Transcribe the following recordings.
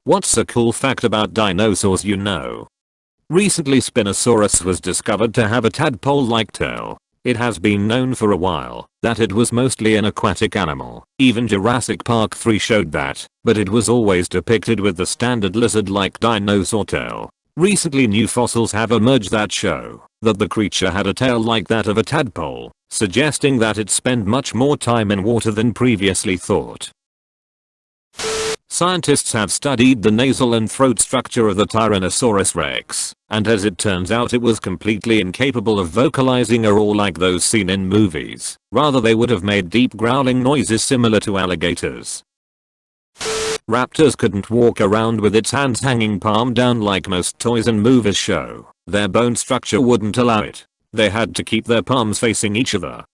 What's a cool fact about dinosaurs you know? Recently Spinosaurus was discovered to have a tadpole-like tail. It has been known for a while that it was mostly an aquatic animal. Even Jurassic Park 3 showed that, but it was always depicted with the standard lizard-like dinosaur tail. Recently new fossils have emerged that show that the creature had a tail like that of a tadpole, suggesting that it spent much more time in water than previously thought. Scientists have studied the nasal and throat structure of the Tyrannosaurus rex, and as it turns out it was completely incapable of vocalizing at all like those seen in movies. Rather they would have made deep growling noises similar to alligators. Raptors couldn't walk around with its hands hanging palm down like most toys and movies show. Their bone structure wouldn't allow it. They had to keep their palms facing each other.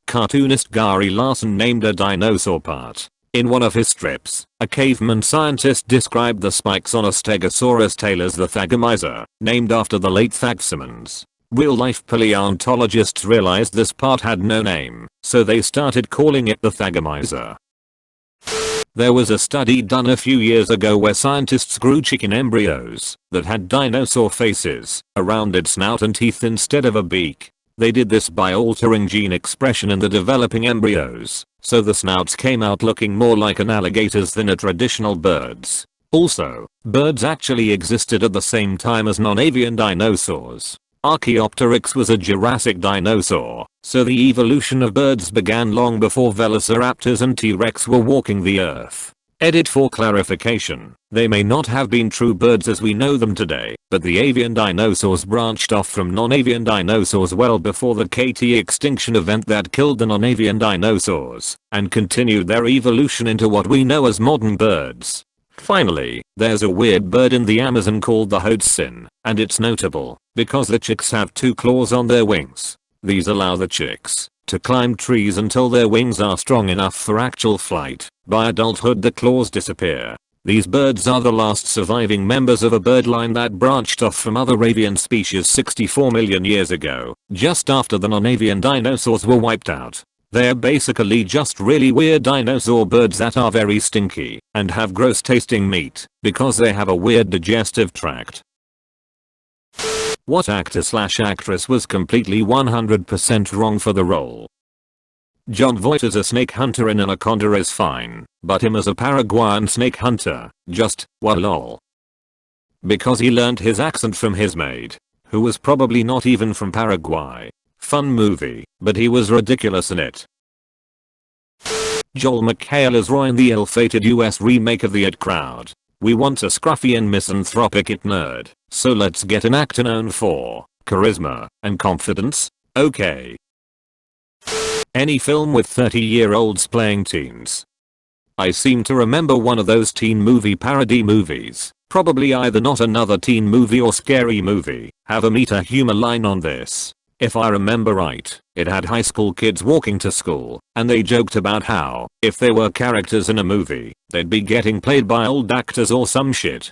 Cartoonist Gary Larson named a dinosaur part. In one of his strips, a caveman scientist described the spikes on a stegosaurus tail as the thagomizer, named after the late Thagsimons. Real-life paleontologists realized this part had no name, so they started calling it the thagomizer. There was a study done a few years ago where scientists grew chicken embryos that had dinosaur faces around its snout and teeth instead of a beak. They did this by altering gene expression in the developing embryos, so the snouts came out looking more like an alligator's than a traditional bird's. Also, birds actually existed at the same time as non-avian dinosaurs. Archaeopteryx was a Jurassic dinosaur, so the evolution of birds began long before velociraptors and T-Rex were walking the earth. Edit for clarification, they may not have been true birds as we know them today, but the avian dinosaurs branched off from non-avian dinosaurs well before the KT extinction event that killed the non-avian dinosaurs, and continued their evolution into what we know as modern birds. Finally, there's a weird bird in the Amazon called the hoatzin, and it's notable because the chicks have 2 claws on their wings. These allow the chicks to climb trees until their wings are strong enough for actual flight. By adulthood the claws disappear. These birds are the last surviving members of a bird line that branched off from other avian species 64 million years ago, just after the non-avian dinosaurs were wiped out. They're basically just really weird dinosaur birds that are very stinky and have gross tasting meat because they have a weird digestive tract. What actor/actress was completely 100% wrong for the role? Jon Voight as a snake hunter in Anaconda is fine, but him as a Paraguayan snake hunter, just, well lol. Because he learned his accent from his maid, who was probably not even from Paraguay. Fun movie, but he was ridiculous in it. Joel McHale as Roy in the ill-fated US remake of The It Crowd. We want a scruffy and misanthropic it nerd, so let's get an actor known for charisma and confidence. Okay. Any film with 30-year-olds playing teens. I seem to remember one of those teen movie parody movies, probably either Not Another Teen Movie or Scary Movie, have a meta humor line on this. If I remember right, it had high school kids walking to school, and they joked about how, if they were characters in a movie, they'd be getting played by old actors or some shit.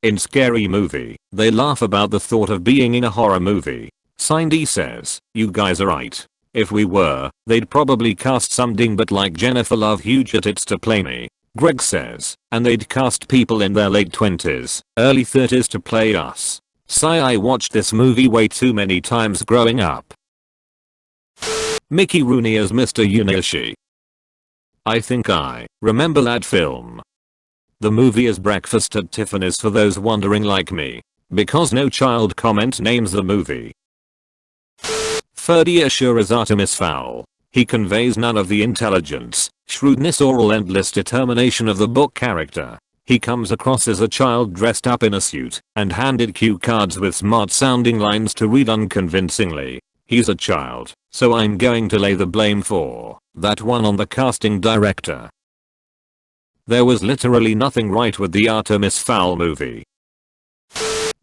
In Scary Movie, they laugh about the thought of being in a horror movie. Cindy says, "You guys are right. If we were, they'd probably cast some dingbat like Jennifer Love Hewitt to play me." Greg says, "And they'd cast people in their late 20s, early 30s to play us." Sigh, I watched this movie way too many times growing up. Mickey Rooney as Mr. Unishi. I think I remember that film. The movie is Breakfast at Tiffany's for those wondering like me, because no child comment names the movie. Ferdy Asher as Artemis Fowl. He conveys none of the intelligence, shrewdness or endless determination of the book character. He comes across as a child dressed up in a suit and handed cue cards with smart sounding lines to read unconvincingly. He's a child, so I'm going to lay the blame for that one on the casting director. There was literally nothing right with the Artemis Fowl movie.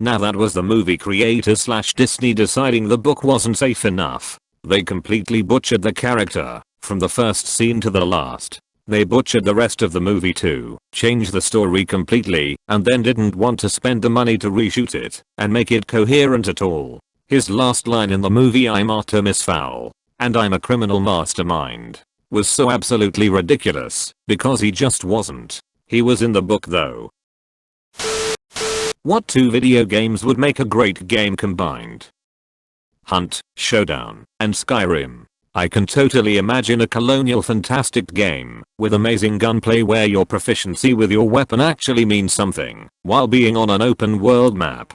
Now that was the movie creators/Disney deciding the book wasn't safe enough. They completely butchered the character, from the first scene to the last. They butchered the rest of the movie too, changed the story completely, and then didn't want to spend the money to reshoot it and make it coherent at all. His last line in the movie, "I'm Artemis Fowl, and I'm a criminal mastermind," was so absolutely ridiculous, because he just wasn't. He was in the book though. What two video games would make a great game combined? Hunt, Showdown, and Skyrim. I can totally imagine a colonial fantastic game with amazing gunplay where your proficiency with your weapon actually means something while being on an open world map.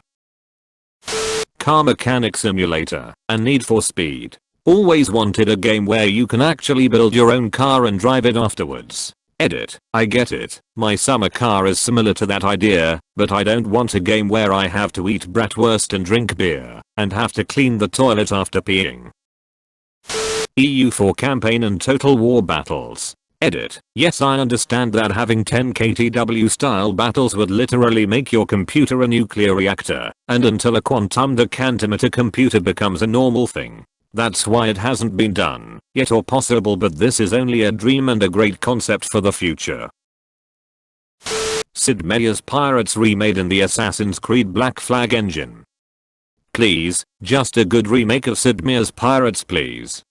Car Mechanic Simulator and Need for Speed. Always wanted a game where you can actually build your own car and drive it afterwards. Edit. I get it. My summer car is similar to that idea, but I don't want a game where I have to eat bratwurst and drink beer and have to clean the toilet after peeing. EU4 campaign and Total War battles. Edit. Yes, I understand that having 10 KTW style battles would literally make your computer a nuclear reactor, and until a quantum decantimeter computer becomes a normal thing. That's why it hasn't been done yet or possible, but this is only a dream and a great concept for the future. Sid Meier's Pirates remade in the Assassin's Creed Black Flag engine. Please, just a good remake of Sid Meier's Pirates please.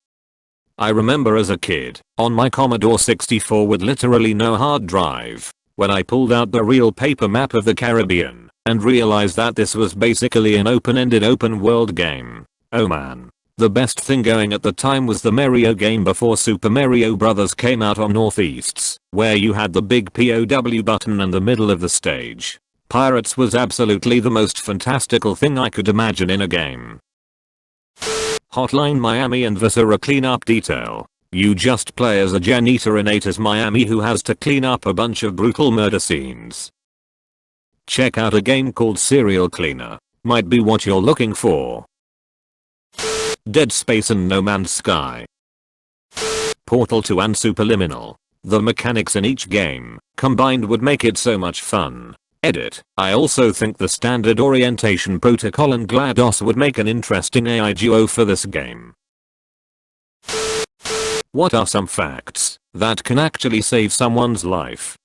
I remember as a kid, on my Commodore 64 with literally no hard drive, when I pulled out the real paper map of the Caribbean and realized that this was basically an open-ended open world game. Oh man. The best thing going at the time was the Mario game before Super Mario Bros. Came out on Northeasts, where you had the big POW button in the middle of the stage. Pirates was absolutely the most fantastical thing I could imagine in a game. Hotline Miami and Viscera cleanup detail. You just play as a janitor in ATIS Miami who has to clean up a bunch of brutal murder scenes. Check out a game called Serial Cleaner. Might be what you're looking for. Dead Space and No Man's Sky. Portal 2 and Superliminal. The mechanics in each game combined would make it so much fun. Edit. I also think the Standard Orientation Protocol and GLaDOS would make an interesting AI duo for this game. What are some facts that can actually save someone's life?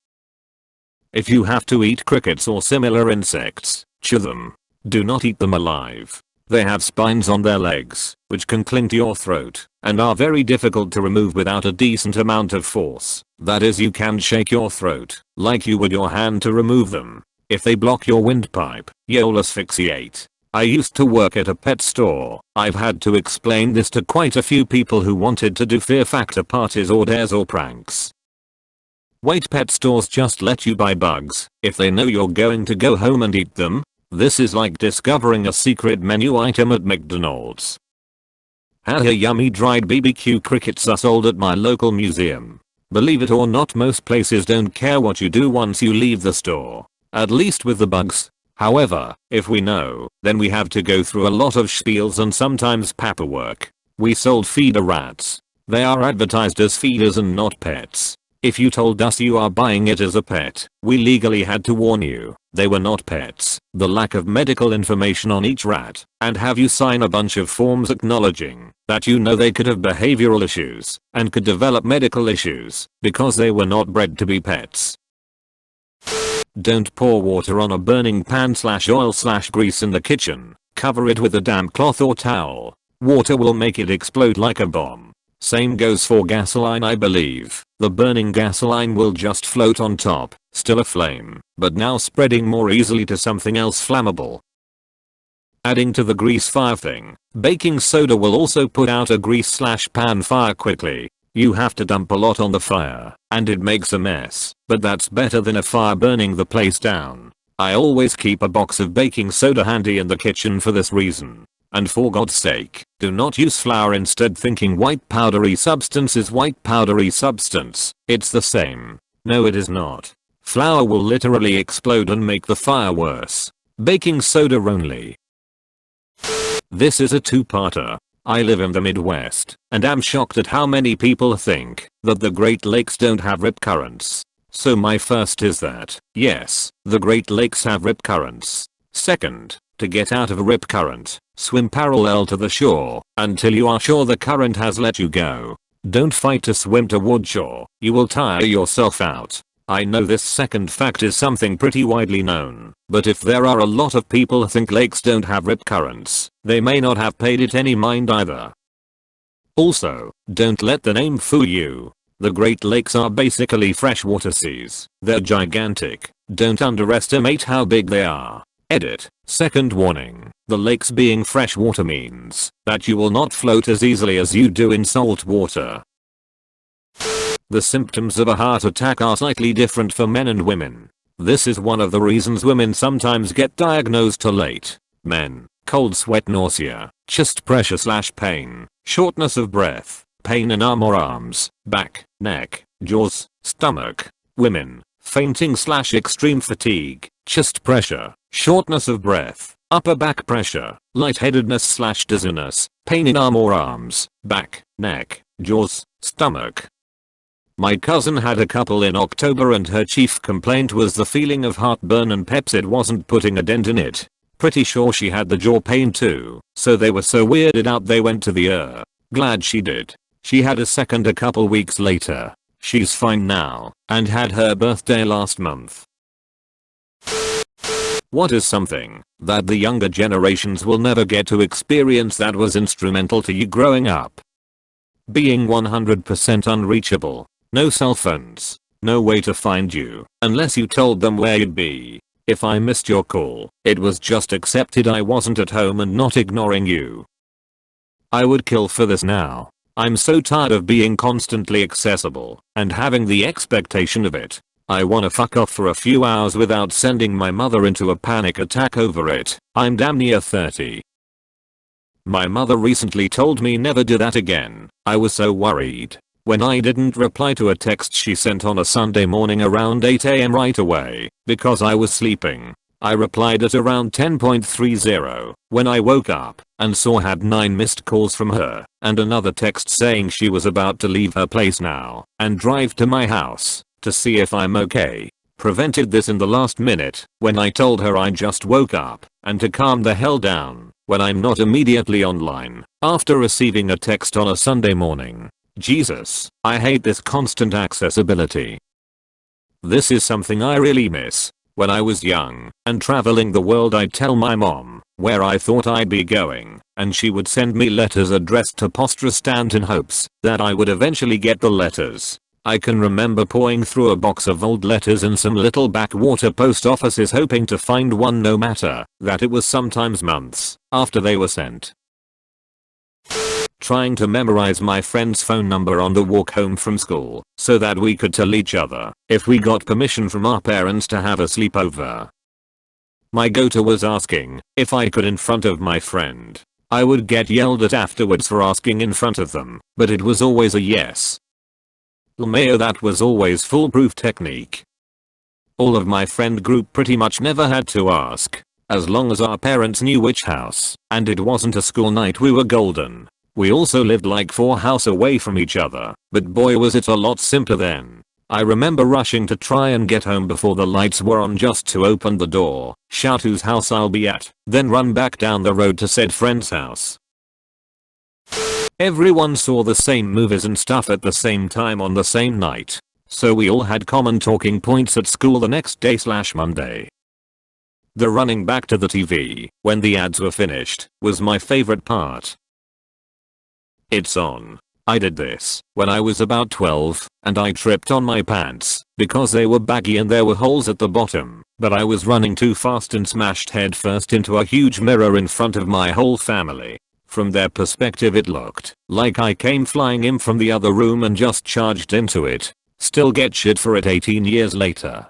If you have to eat crickets or similar insects, chew them. Do not eat them alive. They have spines on their legs, which can cling to your throat, and are very difficult to remove without a decent amount of force. That is, you can shake your throat, like you would your hand to remove them. If they block your windpipe, you'll asphyxiate. I used to work at a pet store. I've had to explain this to quite a few people who wanted to do Fear Factor parties or dares or pranks. Wait, pet stores just let you buy bugs if they know you're going to go home and eat them? This is like discovering a secret menu item at McDonald's. Haha, yummy dried BBQ crickets are sold at my local museum. Believe it or not, most places don't care what you do once you leave the store. At least with the bugs. However, if we know, then we have to go through a lot of spiels and sometimes paperwork. We sold feeder rats. They are advertised as feeders and not pets. If you told us you are buying it as a pet, we legally had to warn you. They were not pets. The lack of medical information on each rat, and have you sign a bunch of forms acknowledging that you know they could have behavioral issues and could develop medical issues because they were not bred to be pets. Don't pour water on a burning pan / oil / grease in the kitchen. Cover it with a damp cloth or towel. Water will make it explode like a bomb. Same goes for gasoline, I believe. The burning gasoline will just float on top, still aflame, but now spreading more easily to something else flammable. Adding to the grease fire thing, baking soda will also put out a grease / pan fire quickly. You have to dump a lot on the fire, and it makes a mess, but that's better than a fire burning the place down. I always keep a box of baking soda handy in the kitchen for this reason. And for God's sake, do not use flour instead thinking white powdery substance is white powdery substance. It's the same. No, it is not. Flour will literally explode and make the fire worse. Baking soda only. This is a two-parter. I live in the Midwest, and am shocked at how many people think that the Great Lakes don't have rip currents. So my first is that, yes, the Great Lakes have rip currents. Second, to get out of a rip current, swim parallel to the shore until you are sure the current has let you go. Don't fight to swim toward shore, you will tire yourself out. I know this second fact is something pretty widely known, but if there are a lot of people who think lakes don't have rip currents, they may not have paid it any mind either. Also, don't let the name fool you. The Great Lakes are basically freshwater seas. They're gigantic. Don't underestimate how big they are. Edit. Second warning. The lakes being freshwater means that you will not float as easily as you do in salt water. The symptoms of a heart attack are slightly different for men and women. This is one of the reasons women sometimes get diagnosed too late. Men: cold sweat, nausea, chest pressure/pain, shortness of breath, pain in arm or arms, back, neck, jaws, stomach. Women: fainting/extreme fatigue, chest pressure, shortness of breath, upper back pressure, lightheadedness/dizziness, pain in arm or arms, back, neck, jaws, stomach. My cousin had a couple in October and her chief complaint was the feeling of heartburn and Pepcid wasn't putting a dent in it. Pretty sure she had the jaw pain too, so they were so weirded out they went to the ER. Glad she did. She had a second a couple weeks later. She's fine now, and had her birthday last month. What is something that the younger generations will never get to experience that was instrumental to you growing up? Being 100% unreachable. No cell phones. No way to find you, unless you told them where you'd be. If I missed your call, it was just accepted I wasn't at home and not ignoring you. I would kill for this now. I'm so tired of being constantly accessible and having the expectation of it. I wanna fuck off for a few hours without sending my mother into a panic attack over it. I'm damn near 30. My mother recently told me never do that again. I was so worried. When I didn't reply to a text she sent on a Sunday morning around 8 AM right away, because I was sleeping. I replied at around 10:30 when I woke up and saw had 9 missed calls from her and another text saying she was about to leave her place now and drive to my house to see if I'm okay. Prevented this in the last minute when I told her I just woke up and to calm the hell down when I'm not immediately online after receiving a text on a Sunday morning. Jesus, I hate this constant accessibility. This is something I really miss. When I was young and traveling the world, I'd tell my mom where I thought I'd be going and she would send me letters addressed to Post in hopes that I would eventually get the letters. I can remember pouring through a box of old letters in some little backwater post offices hoping to find one, no matter that it was sometimes months after they were sent. Trying to memorize my friend's phone number on the walk home from school so that we could tell each other if we got permission from our parents to have a sleepover. My go-to was asking if I could in front of my friend. I would get yelled at afterwards for asking in front of them, but it was always a yes. LMAO, that was always foolproof technique. All of my friend group pretty much never had to ask. As long as our parents knew which house and it wasn't a school night, we were golden. We also lived like 4 houses away from each other, but boy was it a lot simpler then. I remember rushing to try and get home before the lights were on just to open the door, shout whose house I'll be at, then run back down the road to said friend's house. Everyone saw the same movies and stuff at the same time on the same night, so we all had common talking points at school the next day/Monday. The running back to the TV when the ads were finished was my favorite part. It's on. I did this when I was about 12 and I tripped on my pants because they were baggy and there were holes at the bottom, but I was running too fast and smashed headfirst into a huge mirror in front of my whole family. From their perspective it looked like I came flying in from the other room and just charged into it. Still get shit for it 18 years later.